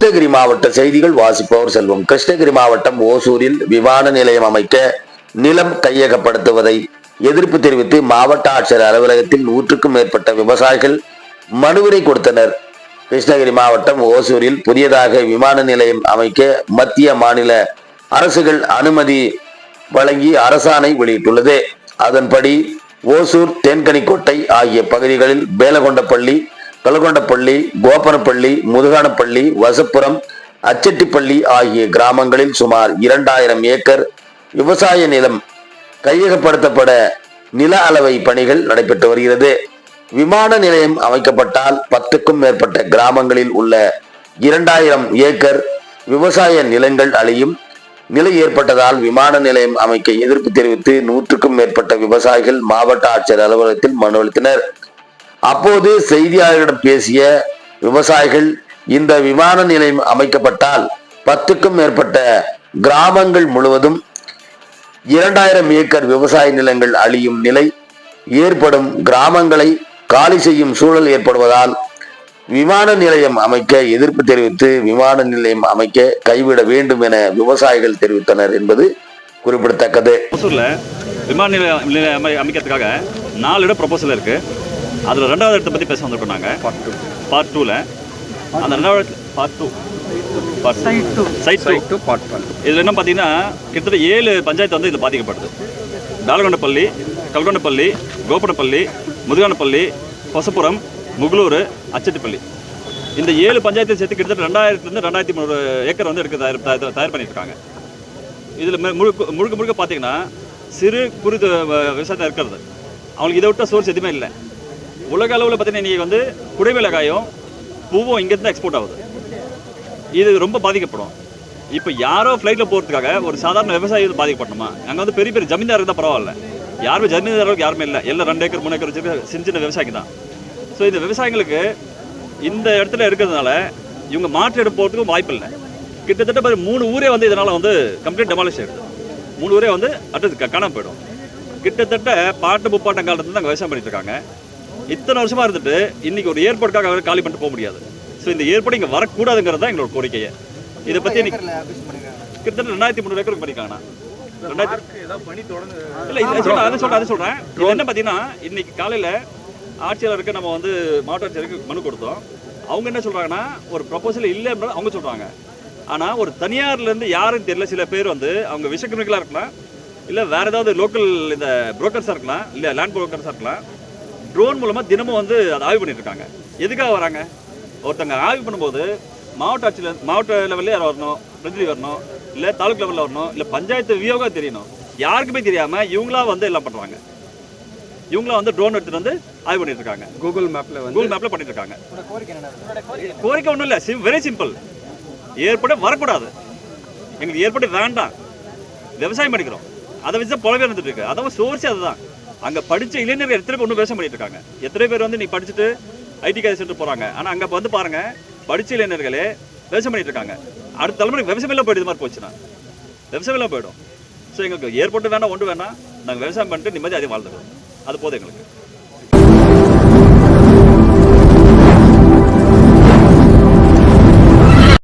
கிருஷ்ணகிரி மாவட்ட செய்திகள் வாசிப்பவர் செல்வம். கிருஷ்ணகிரி மாவட்டம் ஓசூரில் விமான நிலையம் அமைக்க நிலம் கையகப்படுத்துவதை எதிர்ப்பு தெரிவித்து மாவட்ட ஆட்சியர் அலுவலகத்தில் 100க்கும் மேற்பட்ட விவசாயிகள் மனுவினை கொடுத்தனர். கிருஷ்ணகிரி மாவட்டம் ஓசூரில் புதியதாக விமான நிலையம் அமைக்க மத்திய மாநில அரசுகள் அனுமதி வழங்கி அரசாணை வெளியிட்டுள்ளது. அதன்படி ஓசூர், தேன்கனிக்கோட்டை ஆகிய பகுதிகளில் பேலகொண்டப்பள்ளி, கலகொண்டப்பள்ளி, கோபனப்பள்ளி, முதுகானப்பள்ளி, வசப்புரம், அச்செட்டிப்பள்ளி ஆகிய கிராமங்களில் சுமார் 2000 ஏக்கர் விவசாய நிலம் கையகப்படுத்தப்பட நில அளவை பணிகள் நடைபெற்று வருகிறது. விமான நிலையம் அமைக்கப்பட்டால் 10க்கும் மேற்பட்ட கிராமங்களில் உள்ள 2000 ஏக்கர் விவசாய நிலங்கள் அழியும் நிலை ஏற்பட்டதால் விமான நிலையம் அமைக்க எதிர்ப்பு தெரிவித்து 100க்கும் மேற்பட்ட விவசாயிகள் மாவட்ட ஆட்சியர் அலுவலகத்தில் மனு அளித்தனர். அப்போது செய்தியாளர்களிடம் பேசிய விவசாயிகள், இந்த விமான நிலையம் அமைக்கப்பட்டால் 10க்கும் மேற்பட்ட கிராமங்கள் முழுவதும் 2000 ஏக்கர் விவசாய நிலங்கள் அழியும் நிலை ஏற்படும், கிராமங்களை காலி செய்யும் சூழல் ஏற்படுவதால் விமான நிலையம் அமைக்க எதிர்ப்பு தெரிவித்து விமான நிலையம் அமைக்க கைவிட வேண்டும் என விவசாயிகள் தெரிவித்தனர் என்பது குறிப்பிடத்தக்கது. விமான நிலையம் அமைக்கிறதுக்காக 4 இடம் ப்ரொபோசல் இருக்கு. அதில் 2வது இடத்தை பற்றி பேச வந்திருக்கோம். நாங்கள் பார்ட் 2ல அந்த 2வது பார்ட் 2 இதில் என்ன பார்த்தீங்கன்னா கிட்டத்தட்ட 7 பஞ்சாயத்து வந்து இதில் பாதிக்கப்படுது. டாலகொண்டப்பள்ளி, கல்கொண்டப்பள்ளி, கோபனப்பள்ளி, முதுகானப்பள்ளி, பசப்புரம், முகலூர், அச்செட்டிப்பள்ளி, இந்த 7 பஞ்சாயத்தை சேர்த்து கிட்டத்தட்ட 2000லேருந்து 2300 ஏக்கர் வந்து எடுக்க தயார் பண்ணியிருக்காங்க. இதில் முழுக்க பார்த்தீங்கன்னா சிறு குறு விவசாயத்தை இருக்கிறது. அவங்களுக்கு இதை விட்ட சோர்ஸ் எதுவுமே இல்லை. உலக அளவில் பார்த்தீங்கன்னா இன்றைக்கி வந்து குடைமிளகாயும் பூவும் இங்கேருந்து எக்ஸ்போர்ட் ஆகுது. இது ரொம்ப பாதிக்கப்படும். இப்போ யாரோ ஃப்ளைட்டில் போகிறதுக்காக ஒரு சாதாரண விவசாயி பாதிக்கப்படணுமா? அங்கே வந்து பெரிய பெரிய ஜமீன்தார் இருந்தால் பரவாயில்ல. யாருமே ஜமீன்தாருக்கு யாருமே இல்லை. எல்லாம் 2 ஏக்கர் 3 ஏக்கர் வச்சுருக்க சின்ன விவசாயிக்கு தான். ஸோ இந்த விவசாயிகளுக்கு இந்த இடத்துல இருக்கிறதுனால இவங்க மாற்று இடம் போகிறதுக்கும் வாய்ப்பு இல்லை. கிட்டத்தட்ட 3 ஊரே வந்து இதனால் வந்து கம்ப்ளீட் டெமாலிஷ் ஆகிடுது. 3 ஊரே வந்து அடுத்து காணாமல் போயிடும். கிட்டத்தட்ட பாட்டு முப்பாட்டம் காலத்துல தான் விவசாயம் பண்ணிட்டு இருக்காங்க. இத்தனை வருஷமாக இருந்துட்டு இன்றைக்கி ஒரு ஏர்போர்ட்டுக்காக அவர் காலி பண்ணிட்டு போக முடியாது. ஸோ இந்த ஏர்போர்ட் இங்கே வரக்கூடாதுங்கிறது தான் எங்களோட கோரிக்கையை. இதை பற்றி இன்னைக்கு கிட்டத்தட்ட 2300 ஏக்கருக்கு பண்ணியிருக்காங்கண்ணா. இல்லை அதை சொல்கிறேன். இது என்ன பார்த்தீங்கன்னா இன்னைக்கு காலையில் ஆட்சியாளருக்கு நம்ம வந்து மாவட்ட ஆட்சியருக்கு மனு கொடுத்தோம். அவங்க என்ன சொல்கிறாங்கன்னா ஒரு ப்ரொபோசல் இல்லைன்றது அவங்க சொல்கிறாங்க. ஆனால் ஒரு தனியார்லேருந்து யாருன்னு தெரியல, சில பேர் வந்து அவங்க விஷக்கிரிமிகளாக இருக்கலாம், இல்லை வேறு ஏதாவது லோக்கல் இந்த புரோக்கர்ஸாக இருக்கலாம், இல்லை லேண்ட் புரோக்கர்ஸாக இருக்கலாம், ட்ரோன் மூலமாக தினமும் வந்து அதை ஆய்வு பண்ணிட்டு இருக்காங்க. எதுக்காக வராங்க? ஒருத்தங்க ஆய்வு பண்ணும்போது மாவட்ட லெவலில் யாரும் வரணும், பிரதிநிதி வரணும், இல்லை தாலுக் லெவலில் வரணும், இல்லை பஞ்சாயத்து வியோகா தெரியணும். யாருக்குமே தெரியாமல் இவங்களா வந்து எல்லாம் பண்ணுறாங்க. இவங்களா வந்து ட்ரோன் எடுத்துகிட்டு வந்து ஆய்வு பண்ணிட்டு இருக்காங்க. கூகுள் மேப்பில் பண்ணிட்டு இருக்காங்க. கோரிக்கை ஒன்றும் இல்லை, வெரி சிம்பிள். ஏற்பட வரக்கூடாது. எங்களுக்கு ஏற்பட வேண்டாம். விவசாயம் பண்ணிக்கிறோம், அதை வச்சு தான் புலவே இருந்துட்டு இருக்கு. அதாவது சோர்ஸே அதுதான். அங்கே படித்த இளைஞர்கள் எத்தனை பேர் ஒன்றும் விவசாயம் பண்ணிட்டு இருக்காங்க. எத்தனை பேர் வந்து நீ படிச்சுட்டு ஐடி காலேஜ் சென்டர் போகிறாங்க. ஆனால் அங்கே வந்து பாருங்கள், படித்த இளைஞர்களே விவசாயம் பண்ணிட்டு இருக்காங்க. அடுத்த தலைமுறை விவசாயம் எல்லாம் போயிடுது மாதிரி போச்சுன்னா விவசாயம் எல்லாம் போயிடும். ஸோ எங்களுக்கு ஏற்பட்டு வேணாம், ஒன்று வேணாம், நாங்கள் விவசாயம் பண்ணிட்டு நிம்மதி அதிகம் வாழ்ந்துக்கிறோம். அது போதும் எங்களுக்கு.